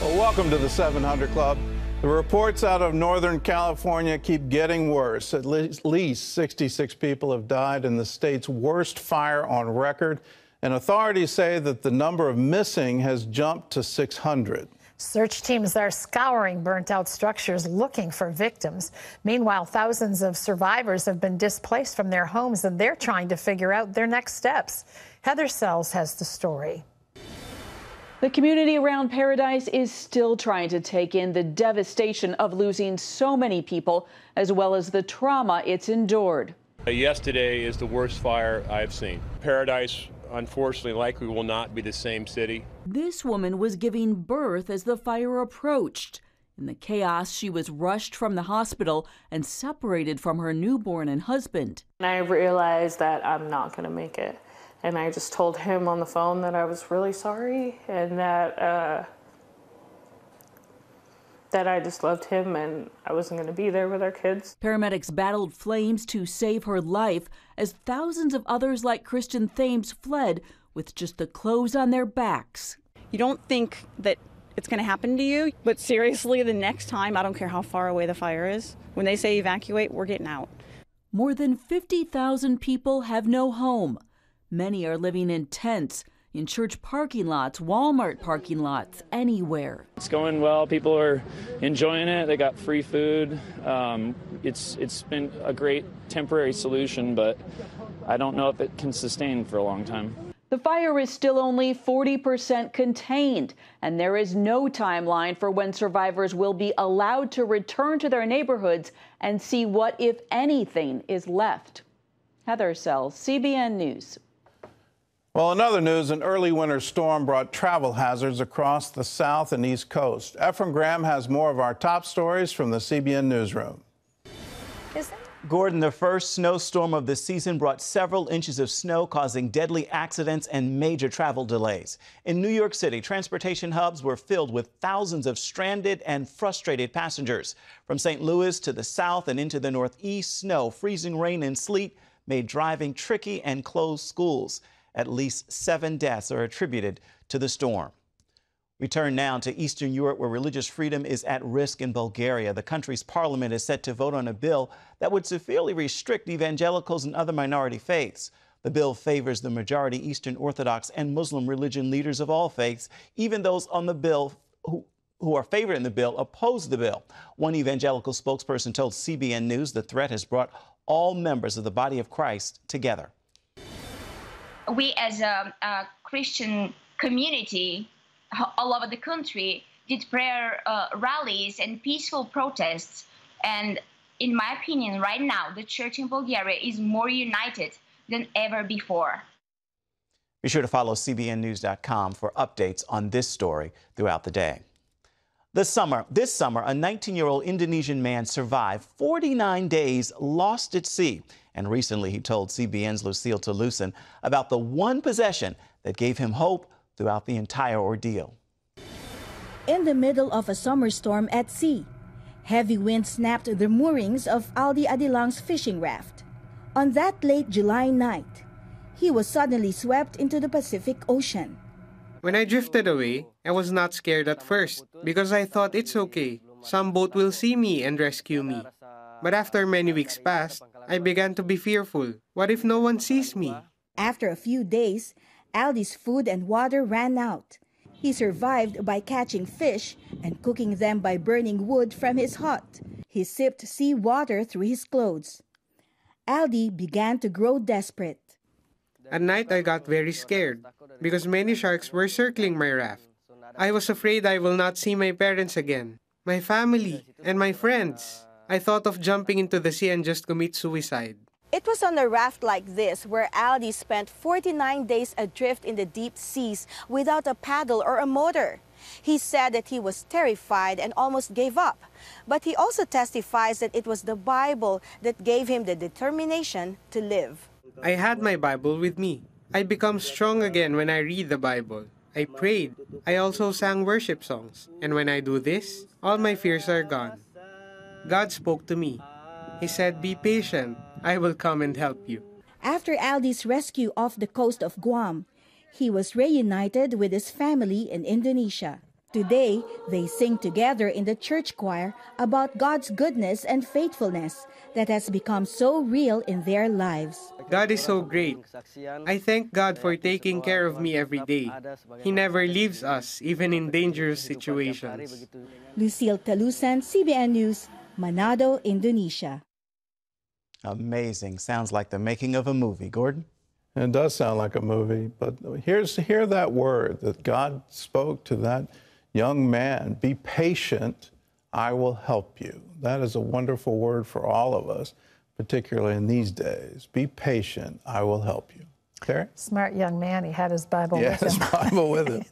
Well, welcome to the 700 Club. The reports out of Northern California keep getting worse. At least 66 people have died in the state's worst fire on record, and authorities say that the number of missing has jumped to 600. Search teams are scouring burnt-out structures looking for victims. Meanwhile, thousands of survivors have been displaced from their homes, and they're trying to figure out their next steps. Heather Sells has the story. The community around Paradise is still trying to take in the devastation of losing so many people, as well as the trauma it's endured. Yesterday is the worst fire I've seen. Paradise, unfortunately, likely will not be the same city. This woman was giving birth as the fire approached. In the chaos, she was rushed from the hospital and separated from her newborn and husband. And I realized that I'm not going to make it. And I just told him on the phone that I was really sorry and that I just loved him and I wasn't going to be there with our kids. Paramedics battled flames to save her life as thousands of others like Kristen Thames fled with just the clothes on their backs. You don't think that it's going to happen to you, but seriously, the next time, I don't care how far away the fire is, when they say evacuate, we're getting out. More than 50,000 people have no home. Many are living in tents, in church parking lots, Walmart parking lots, anywhere. It's going well. People are enjoying it. They got free food. It's been a great temporary solution, but I don't know if it can sustain for a long time. The fire is still only 40% contained, and there is no timeline for when survivors will be allowed to return to their neighborhoods and see what, if anything, is left. Heather Sells, CBN News. Well, in other news, an early winter storm brought travel hazards across the South and East Coast. Efrem Graham has more of our top stories from the CBN Newsroom. Gordon, the first snowstorm of the season brought several inches of snow, causing deadly accidents and major travel delays. In New York City, transportation hubs were filled with thousands of stranded and frustrated passengers. From St. Louis to the south and into the Northeast, snow, freezing rain, and sleet made driving tricky and closed schools. At least 7 deaths are attributed to the storm. We turn now to Eastern Europe, where religious freedom is at risk in Bulgaria. The country's parliament is set to vote on a bill that would severely restrict evangelicals and other minority faiths. The bill favors the majority Eastern Orthodox and Muslim religion leaders of all faiths. Even those on the bill who are favoring the bill oppose the bill. One evangelical spokesperson told CBN News the threat has brought all members of the body of Christ together. We as a Christian community all over the country did prayer rallies and peaceful protests. And in my opinion, right now, the church in Bulgaria is more united than ever before. Be sure to follow CBNnews.com for updates on this story throughout the day. This summer, a 19-year-old Indonesian man survived 49 days lost at sea. And recently, he told CBN's Lucille Talusan about the one possession that gave him hope throughout the entire ordeal. In the middle of a summer storm at sea, heavy wind snapped the moorings of Aldi Adilang's fishing raft. On that late July night, he was suddenly swept into the Pacific Ocean. When I drifted away, I was not scared at first because I thought it's okay. Some boat will see me and rescue me. But after many weeks passed, I began to be fearful. What if no one sees me? After a few days, Aldi's food and water ran out. He survived by catching fish and cooking them by burning wood from his hut. He sipped sea water through his clothes. Aldi began to grow desperate. At night, I got very scared because many sharks were circling my raft. I was afraid I will not see my parents again, my family, and my friends. I thought of jumping into the sea and just commit suicide. It was on a raft like this where Aldi spent 49 days adrift in the deep seas without a paddle or a motor. He said that he was terrified and almost gave up. But he also testifies that it was the Bible that gave him the determination to live. I had my Bible with me. I become strong again when I read the Bible. I prayed. I also sang worship songs. And when I do this, all my fears are gone. God spoke to me. He said, "Be patient. I will come and help you." After Aldi's rescue off the coast of Guam, he was reunited with his family in Indonesia. Today, they sing together in the church choir about God's goodness and faithfulness that has become so real in their lives. God is so great. I thank God for taking care of me every day. He never leaves us, even in dangerous situations. Lucille Talusan, CBN News, Manado, Indonesia. Amazing. Sounds like the making of a movie. Gordon? It does sound like a movie, but hear that word that God spoke to that young man. Be patient, I will help you. That is a wonderful word for all of us, particularly in these days. Be patient, I will help you. Terry? Smart young man. He had his Bible with him. His Bible with him.